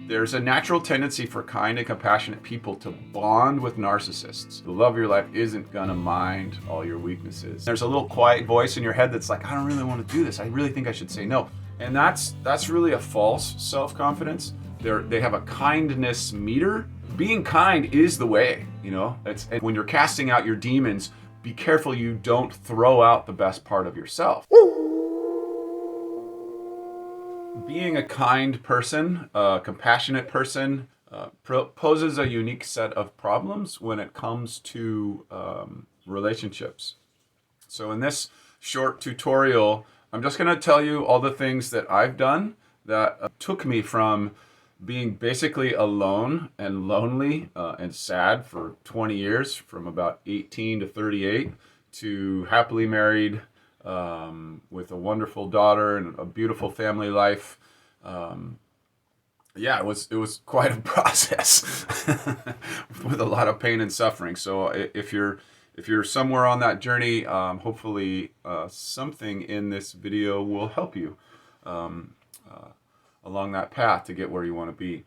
There's a natural tendency for kind and compassionate people to bond with narcissists. The love of your life isn't gonna mind all your weaknesses. There's a little quiet voice in your head that's like, I don't really want to do this. I really think I should say no. And that's really a false self-confidence. They have a kindness meter. Being kind is the way, and when you're casting out your demons, be careful you don't throw out the best part of yourself. Being a kind person, a compassionate person, poses a unique set of problems when it comes to relationships. So in this short tutorial, I'm just going to tell you all the things that I've done that took me from being basically alone and lonely and sad for 20 years, from about 18 to 38, to happily married, with a wonderful daughter and a beautiful family life. It was quite a process with a lot of pain and suffering. So if you're somewhere on that journey, hopefully something in this video will help you along that path to get where you want to be.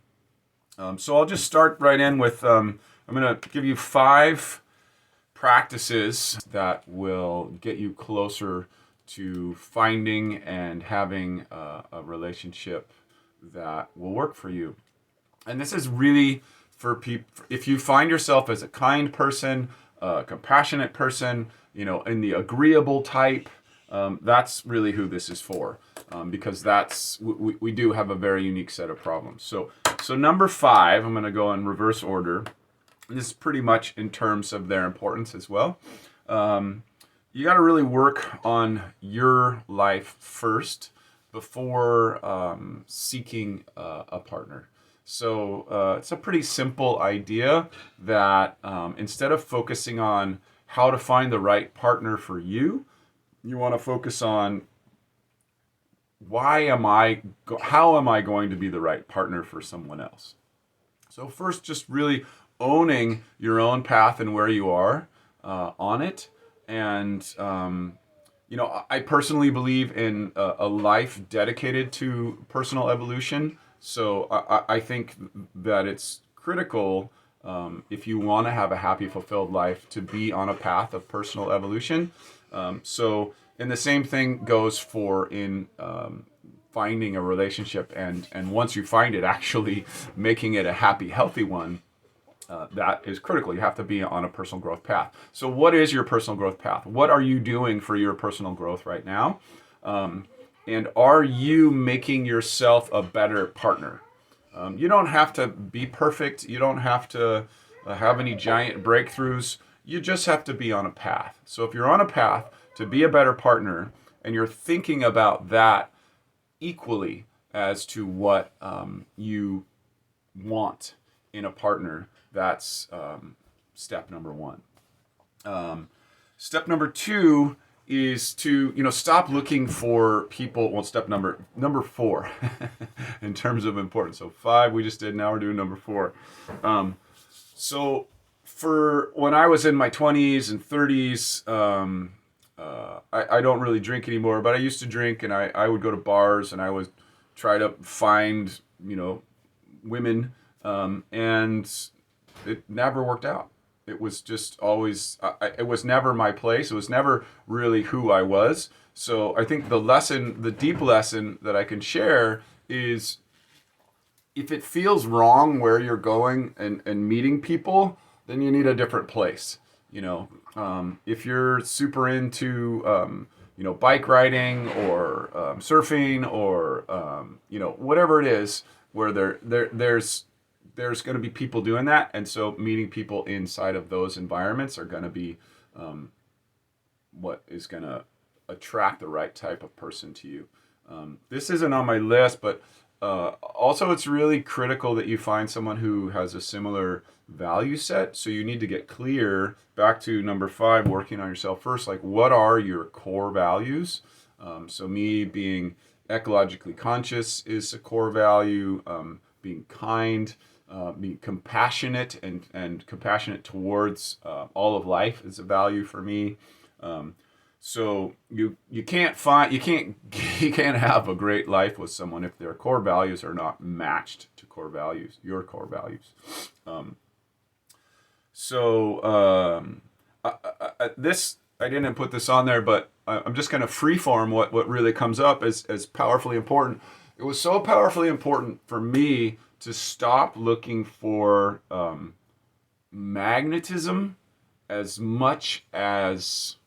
So I'll just start right in with, I'm going to give you 5 practices that will get you closer to finding and having a relationship that will work for you. And this is really for people, if you find yourself as a kind person, a compassionate person, in the agreeable type, that's really who this is for, because we do have a very unique set of problems. So number 5, I'm going to go in reverse order. This is pretty much in terms of their importance as well. You got to really work on your life first before seeking a partner. So it's a pretty simple idea that instead of focusing on how to find the right partner for you, you want to focus on how am I going to be the right partner for someone else? So first, just really owning your own path and where you are on it. And, I personally believe in a life dedicated to personal evolution. So I think that it's critical, if you want to have a happy, fulfilled life, to be on a path of personal evolution. And the same thing goes for in finding a relationship, and once you find it, actually making it a happy, healthy one. That is critical. You have to be on a personal growth path. So what is your personal growth path? What are you doing for your personal growth right now? And are you making yourself a better partner? You don't have to be perfect. You don't have to have any giant breakthroughs. You just have to be on a path. So if you're on a path to be a better partner, and you're thinking about that equally as to what you want in a partner, that's step number 1. Step number 2 is to stop looking for people. Well, step number 4 in terms of importance. So 5 we just did. Now we're doing number 4. So for when I was in my 20s and 30s, I don't really drink anymore, but I used to drink, and I would go to bars, and I would try to find women, and it never worked out. It was just always, it was never my place. It was never really who I was. So I think the deep lesson that I can share is, if it feels wrong where you're going and meeting people, then you need a different place. If you're super into, bike riding or surfing or, whatever it is, where there's going to be people doing that. And so meeting people inside of those environments are going to be what is going to attract the right type of person to you. This isn't on my list, but also it's really critical that you find someone who has a similar value set. So you need to get clear, back to number 5, working on yourself first, like what are your core values? So me being ecologically conscious is a core value, being kind, being compassionate and compassionate towards all of life is a value for me. So you can't have a great life with someone if their core values are not matched to core values, your core values. This, I didn't put this on there, but I'm just going to freeform what really comes up as powerfully important. It was so powerfully important for me to stop looking for magnetism as much as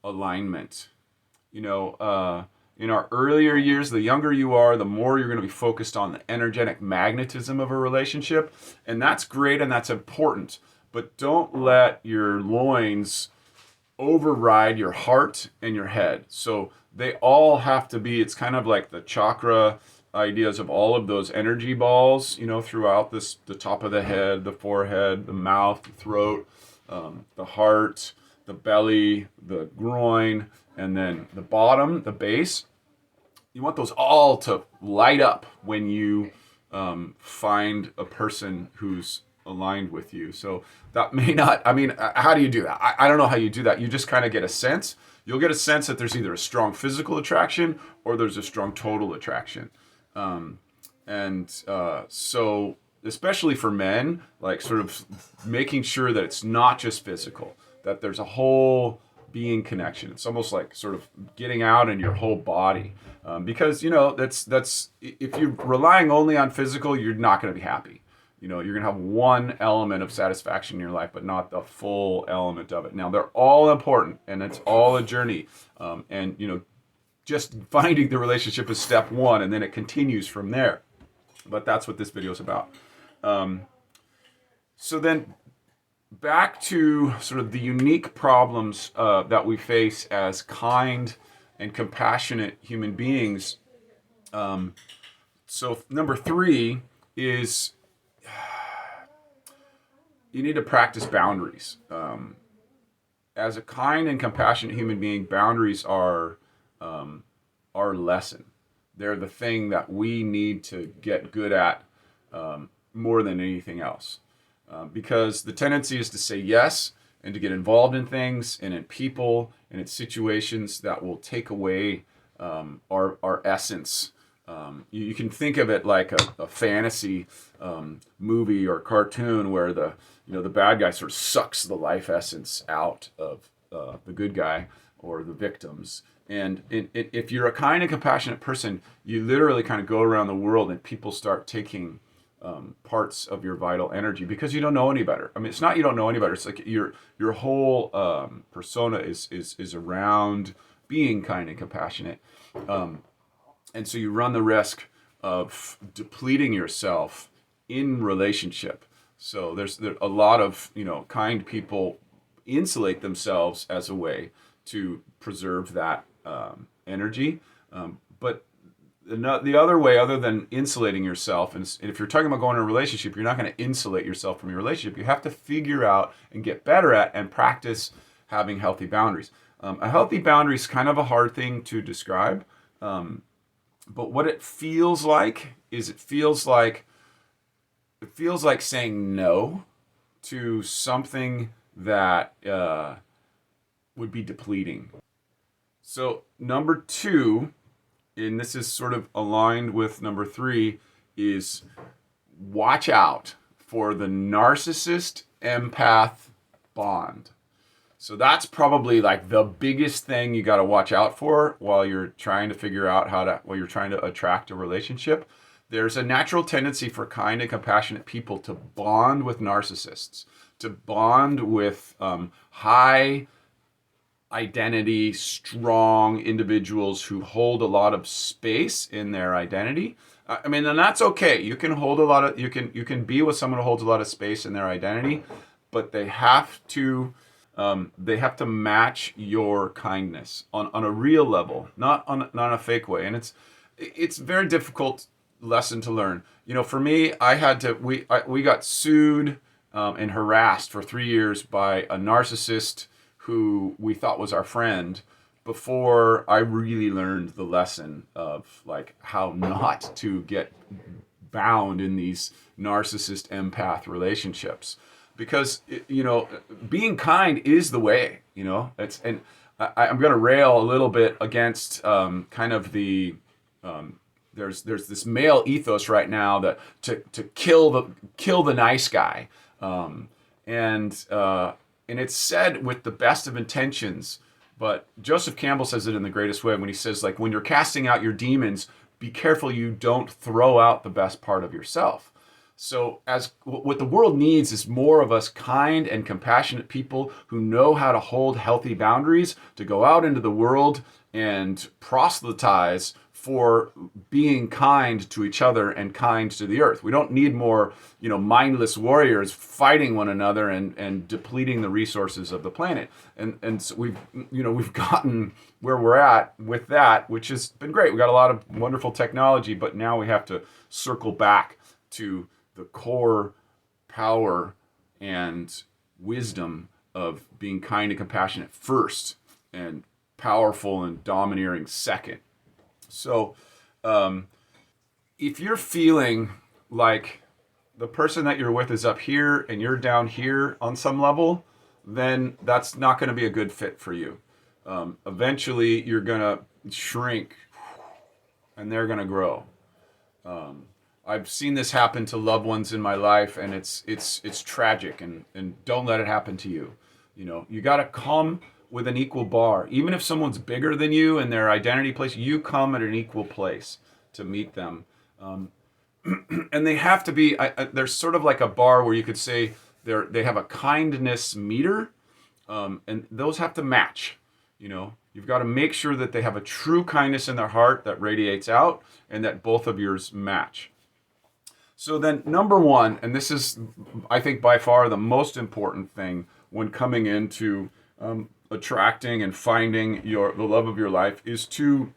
alignment. In our earlier years, the younger you are, the more you're going to be focused on the energetic magnetism of a relationship. And that's great and that's important. But don't let your loins override your heart and your head. So they all have to be, it's kind of like the chakra ideas of all of those energy balls, throughout the top of the head, the forehead, the mouth, the throat, the heart, the belly, the groin, and then the bottom, the base. You want those all to light up when you find a person who's aligned with you. So that may not, how do you do that? I don't know how you do that. You just kind of get a sense. You'll get a sense that there's either a strong physical attraction or there's a strong total attraction. So especially for men, like sort of making sure that it's not just physical, that there's a whole being connection. It's almost like sort of getting out in your whole body. Because, that's if you're relying only on physical, you're not going to be happy. You're going to have one element of satisfaction in your life, but not the full element of it. Now, they're all important, and it's all a journey. Just finding the relationship is step one, and then it continues from there. But that's what this video is about. So then back to sort of the unique problems that we face as kind and compassionate human beings. So number 3 is you need to practice boundaries. As a kind and compassionate human being, boundaries are our lesson. They're the thing that we need to get good at more than anything else. Because the tendency is to say yes and to get involved in things and in people and in situations that will take away our essence. You can think of it like a fantasy movie or cartoon where the bad guy sort of sucks the life essence out of the good guy or the victims. And if you're a kind and compassionate person, you literally kind of go around the world and people start taking parts of your vital energy because you don't know any better. It's not you don't know any better. It's like your whole persona is around being kind and compassionate. And so you run the risk of depleting yourself in relationship. So there's a lot of, kind people insulate themselves as a way to preserve that energy. But the other way, other than insulating yourself, and if you're talking about going in a relationship, you're not going to insulate yourself from your relationship. You have to figure out and get better at and practice having healthy boundaries. A healthy boundary is kind of a hard thing to describe. But what it feels like is it feels like saying no to something that would be depleting. So number 2, and this is sort of aligned with number 3, is watch out for the narcissist empath bond. So that's probably like the biggest thing you got to watch out for while you're trying to figure out while you're trying to attract a relationship. There's a natural tendency for kind and compassionate people to bond with narcissists, to bond with high identity, strong individuals who hold a lot of space in their identity. And that's okay. You can hold you can be with someone who holds a lot of space in their identity, but they have to match your kindness on a real level, not on a fake way. And it's very difficult lesson to learn. For me, we got sued and harassed for 3 years by a narcissist who we thought was our friend before I really learned the lesson of like how not to get bound in these narcissist empath relationships. Because, being kind is the way, I'm going to rail a little bit against kind of the there's this male ethos right now that to kill the nice guy, and it's said with the best of intentions. But Joseph Campbell says it in the greatest way when he says, like, when you're casting out your demons, be careful you don't throw out the best part of yourself. So as what the world needs is more of us kind and compassionate people who know how to hold healthy boundaries, to go out into the world and proselytize for being kind to each other and kind to the earth. We don't need more, mindless warriors fighting one another and depleting the resources of the planet. And so we've gotten where we're at with that, which has been great. We got a lot of wonderful technology, but now we have to circle back to the core power and wisdom of being kind and compassionate first, and powerful and domineering second. So if you're feeling like the person that you're with is up here and you're down here on some level, then that's not going to be a good fit for you. Eventually you're going to shrink and they're going to grow. I've seen this happen to loved ones in my life, and it's tragic, and don't let it happen to you. You got to come with an equal bar. Even if someone's bigger than you in their identity place, you come at an equal place to meet them. And they have to be, there's sort of like a bar where you could say they have a kindness meter, and those have to match. You've got to make sure that they have a true kindness in their heart that radiates out, and that both of yours match. So then number one, and this is, I think, by far the most important thing when coming into attracting and finding the love of your life, is to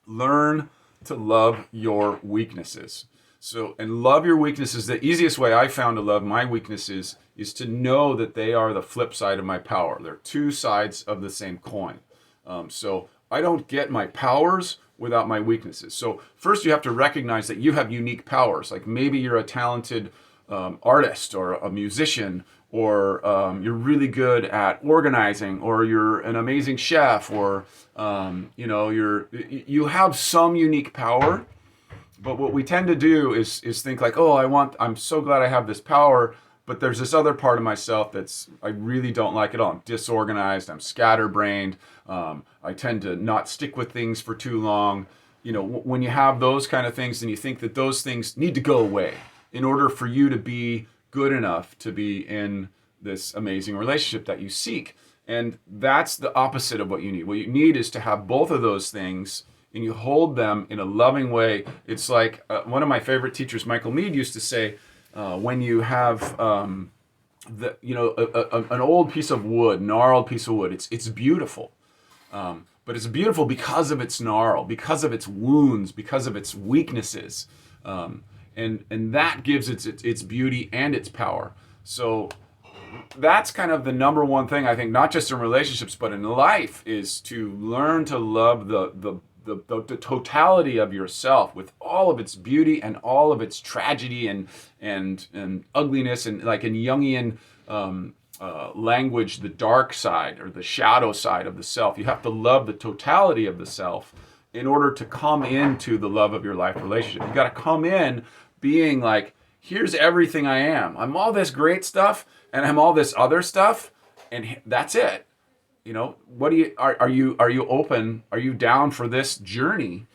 learn to love your weaknesses. So, and love your weaknesses, the easiest way I found to love my weaknesses is to know that they are the flip side of my power. They're two sides of the same coin. So I don't get my powers without my weaknesses. So first you have to recognize that you have unique powers. Like maybe you're a talented artist or a musician, or you're really good at organizing, or you're an amazing chef, or you have some unique power. But what we tend to do is think like, I'm so glad I have this power, but there's this other part of myself I really don't like at all. I'm disorganized, I'm scatterbrained, I tend to not stick with things for too long. When you have those kind of things, then you think that those things need to go away in order for you to be good enough to be in this amazing relationship that you seek. And that's the opposite of what you need. What you need is to have both of those things, and you hold them in a loving way. It's like one of my favorite teachers, Michael Meade, used to say, when you have an old piece of wood, gnarled piece of wood, it's beautiful. But it's beautiful because of its gnarl, because of its wounds, because of its weaknesses. And that gives its beauty and its power. So that's kind of the number one thing, I think, not just in relationships, but in life, is to learn to love the totality of yourself with all of its beauty and all of its tragedy and ugliness, and like in Jungian language, the dark side or the shadow side of the self. You have to love the totality of the self in order to come into the love of your life relationship. You got to come in being like, here's everything I am. I'm all this great stuff, and I'm all this other stuff, and that's it. What are you open? Are you down for this journey?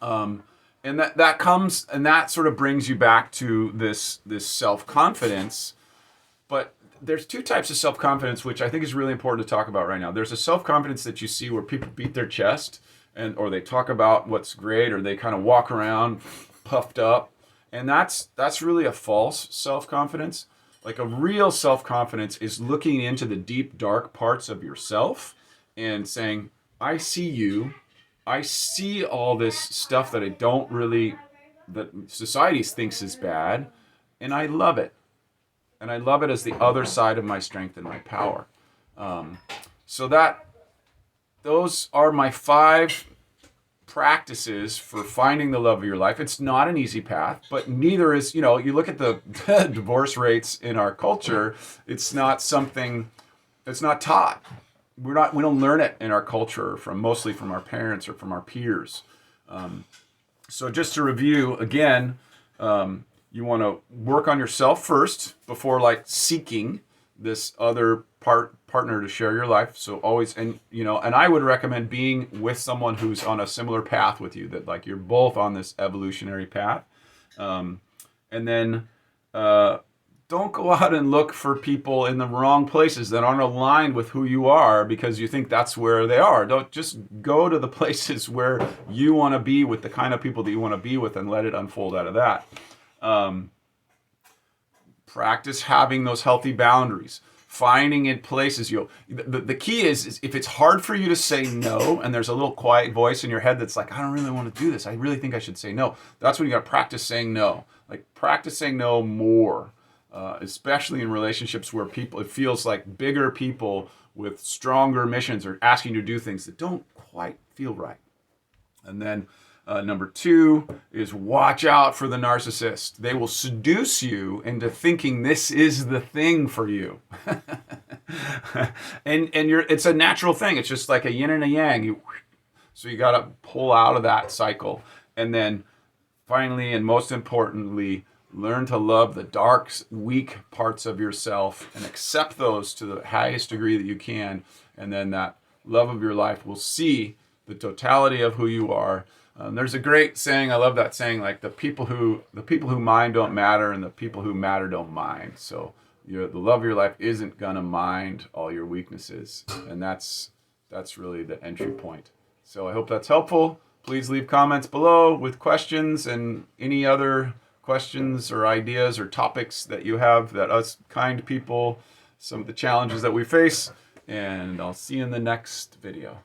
And that comes, and that sort of brings you back to this self-confidence. But there's two types of self-confidence, which I think is really important to talk about right now. There's a self-confidence that you see where people beat their chest, or they talk about what's great, or they kind of walk around puffed up. And that's really a false self-confidence. Like a real self-confidence is looking into the deep, dark parts of yourself and saying, I see you. I see all this stuff that that society thinks is bad, and I love it. And I love it as the other side of my strength and my power. Those are my 5 practices for finding the love of your life. It's not an easy path, but neither is, you look at the divorce rates in our culture, it's not something that's not taught. We don't learn it in our culture mostly from our parents or from our peers. So just to review again, you want to work on yourself first before like seeking this other partner to share your life. So always, and I would recommend being with someone who's on a similar path with you, that like you're both on this evolutionary path. And then don't go out and look for people in the wrong places that aren't aligned with who you are because you think that's where they are. Don't just go to the places where you want to be with the kind of people that you want to be with and let it unfold out of that. Practice having those healthy boundaries. Finding in places the key is if it's hard for you to say no and there's a little quiet voice in your head that's like, I don't really want to do this, I really think I should say no. That's when you got to practice saying no. Like practice saying no more, especially in relationships where it feels like bigger people with stronger missions are asking you to do things that don't quite feel right. And then number 2 is watch out for the narcissist. They will seduce you into thinking this is the thing for you. and it's a natural thing. It's just like a yin and a yang. So you got to pull out of that cycle. And then finally, and most importantly, learn to love the dark, weak parts of yourself and accept those to the highest degree that you can. And then that love of your life will see the totality of who you are. There's a great saying, I love that saying, like the people who mind don't matter and the people who matter don't mind. So the love of your life isn't gonna mind all your weaknesses, and that's really the entry point. So I hope that's helpful. Please leave comments below with questions and any other questions or ideas or topics that you have that us kind people, some of the challenges that we face, and I'll see you in the next video.